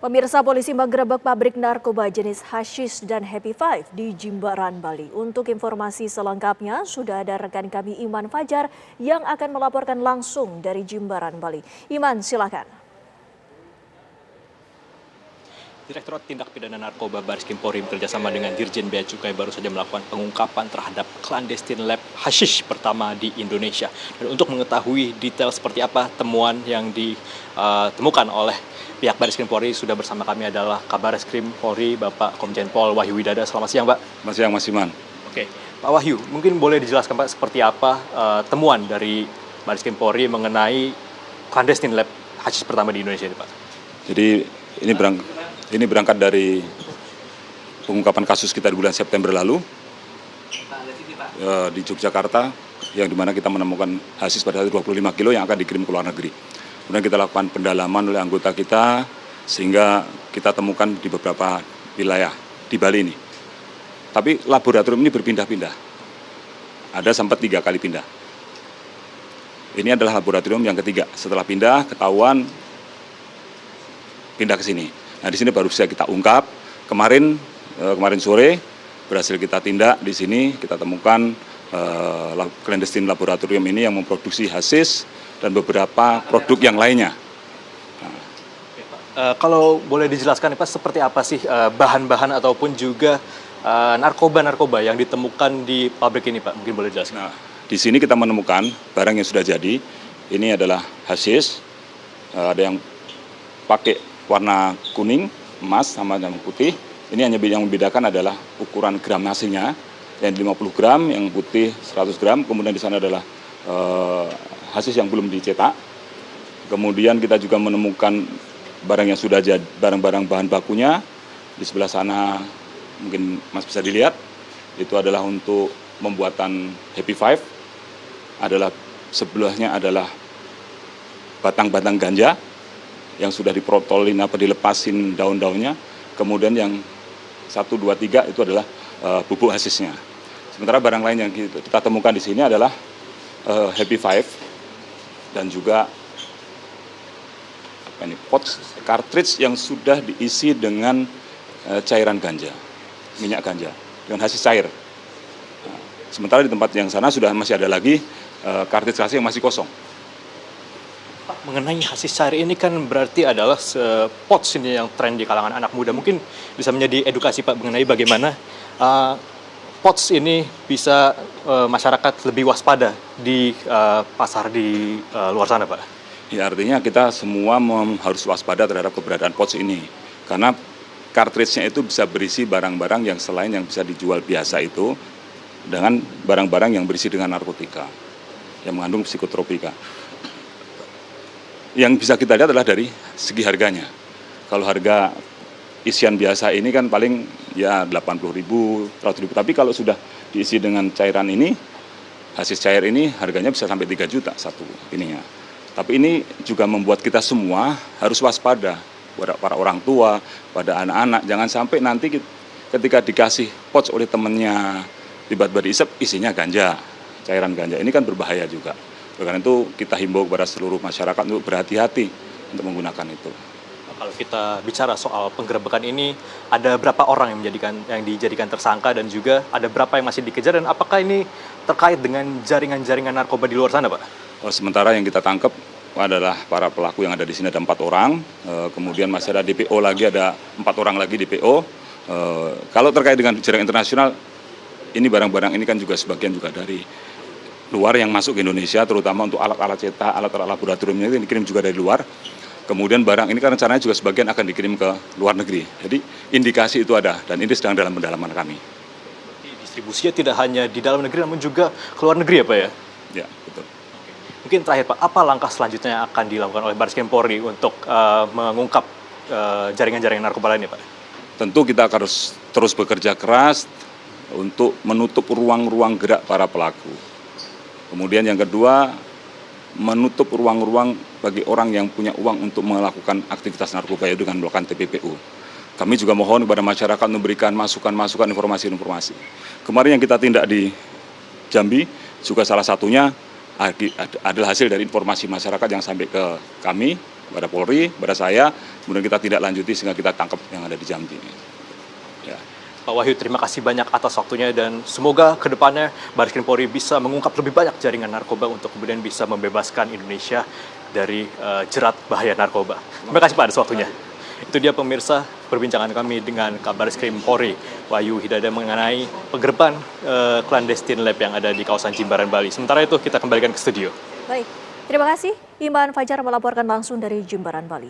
Pemirsa, polisi menggerebek pabrik narkoba jenis hashish dan Happy Five di Jimbaran, Bali. Untuk informasi selengkapnya, sudah ada rekan kami Iman Fajar yang akan melaporkan langsung dari Jimbaran, Bali. Iman, silakan. Direktorat Tindak Pidana Narkoba Baris Krim Polri bekerjasama dengan Dirjen Bea Cukai baru saja melakukan pengungkapan terhadap clandestine lab hashish pertama di Indonesia. Dan untuk mengetahui detail seperti apa temuan yang ditemukan oleh pihak Baris Krim Polri, sudah bersama kami adalah Kabaris Krim Polri, Bapak Komjen Pol Wahyu Widada. Selamat siang, Pak. Selamat siang, Mas Iman. Oke, Pak Wahyu, mungkin boleh dijelaskan, Pak, seperti apa temuan dari Baris Krim Polri mengenai clandestine lab hashish pertama di Indonesia ini, Pak? Jadi ini berangkat dari pengungkapan kasus kita di bulan September lalu di Yogyakarta, yang dimana kita menemukan hashish pada 25 kilo yang akan dikirim ke luar negeri. Kemudian kita lakukan pendalaman oleh anggota kita sehingga kita temukan di beberapa wilayah di Bali ini. Tapi laboratorium ini berpindah-pindah. Ada sempat 3 kali pindah. Ini adalah laboratorium yang ketiga. Setelah pindah, ketahuan pindah ke sini. Nah, di sini baru bisa kita ungkap. Kemarin sore berhasil kita tindak di sini, kita temukan clandestine laboratorium ini yang memproduksi hashish dan beberapa produk yang lainnya. Kalau boleh dijelaskan, Pak, seperti apa sih bahan-bahan ataupun juga narkoba-narkoba yang ditemukan di pabrik ini, Pak? Mungkin boleh dijelaskan. Nah, di sini kita menemukan barang yang sudah jadi. Ini adalah hashish. Ada yang pakai warna kuning, emas, sama yang putih. Ini hanya yang membedakan adalah ukuran gram hasilnya. Yang 50 gram, yang putih 100 gram. Kemudian di sana adalah hashish yang belum dicetak. Kemudian kita juga menemukan barang yang sudah jadi, barang-barang bahan bakunya. Di sebelah sana mungkin Mas bisa dilihat, itu adalah untuk pembuatan Happy Five. Sebelahnya adalah batang-batang ganja yang sudah diprotolin dilepasin daun-daunnya. Kemudian yang 1, 2, 3 itu adalah bubuk hashishnya. Sementara barang lain yang kita temukan di sini adalah Happy Five dan juga pouch cartridge yang sudah diisi dengan cairan ganja, minyak ganja dengan hashish cair. Nah, sementara di tempat yang sana masih ada lagi cartridge hashish yang masih kosong. Pak, mengenai hashish cair ini kan berarti adalah pouch ini yang tren di kalangan anak muda. Mungkin bisa menjadi edukasi, Pak, mengenai bagaimana pouch ini bisa masyarakat lebih waspada di pasar di luar sana, Pak. Ya, artinya kita semua harus waspada terhadap keberadaan pouch ini. Karena cartridge-nya itu bisa berisi barang-barang yang selain yang bisa dijual biasa itu, dengan barang-barang yang berisi dengan narkotika, yang mengandung psikotropika. Yang bisa kita lihat adalah dari segi harganya. Kalau harga isian biasa ini kan paling ya 80.000, 100.000. Tapi kalau sudah diisi dengan cairan ini, hashish cair ini harganya bisa sampai 3 juta satu ininya. Tapi ini juga membuat kita semua harus waspada, pada para orang tua, pada anak-anak. Jangan sampai nanti ketika dikasih pouch oleh temannya, tiba-tiba diisep isinya ganja, cairan ganja. Ini kan berbahaya juga. Karena itu kita himbau kepada seluruh masyarakat untuk berhati-hati untuk menggunakan itu. Kalau kita bicara soal penggerebekan ini, ada berapa orang yang dijadikan tersangka dan juga ada berapa yang masih dikejar, dan apakah ini terkait dengan jaringan-jaringan narkoba di luar sana, Pak? Sementara yang kita tangkap adalah para pelaku yang ada di sini ada 4 orang, kemudian masih ada DPO lagi, ada 4 orang lagi DPO. Kalau terkait dengan jaringan internasional, ini barang-barang ini kan juga sebagian juga dari luar yang masuk ke Indonesia, terutama untuk alat-alat cetak, alat-alat laboratoriumnya itu dikirim juga dari luar. Kemudian barang ini kan rencananya juga sebagian akan dikirim ke luar negeri. Jadi indikasi itu ada dan ini sedang dalam pendalaman kami. Distribusinya tidak hanya di dalam negeri namun juga ke luar negeri, ya, Pak, ya? Ya, betul. Mungkin terakhir, Pak, apa langkah selanjutnya yang akan dilakukan oleh Baris Krim Polri untuk mengungkap jaringan-jaringan narkoba lainnya, Pak? Tentu kita harus terus bekerja keras untuk menutup ruang-ruang gerak para pelaku. Kemudian yang kedua, menutup ruang-ruang bagi orang yang punya uang untuk melakukan aktivitas narkoba, yaitu dengan melakukan TPPU. Kami juga mohon kepada masyarakat memberikan masukan-masukan, informasi-informasi. Kemarin yang kita tindak di Jambi juga salah satunya adalah hasil dari informasi masyarakat yang sampai ke kami kepada Polri, kepada saya, kemudian kita tidak lanjuti sehingga kita tangkap yang ada di Jambi. Ya. Pak Wahyu, terima kasih banyak atas waktunya dan semoga ke depannya Baris Krim Polri bisa mengungkap lebih banyak jaringan narkoba untuk kemudian bisa membebaskan Indonesia dari jerat bahaya narkoba. Terima kasih Pak atas waktunya. Itu dia pemirsa perbincangan kami dengan Kabaris Krim Polri Wahyu Hidayat mengenai penggerbekan clandestine lab yang ada di kawasan Jimbaran, Bali. Sementara itu kita kembalikan ke studio. Baik, terima kasih Iman Fajar melaporkan langsung dari Jimbaran, Bali.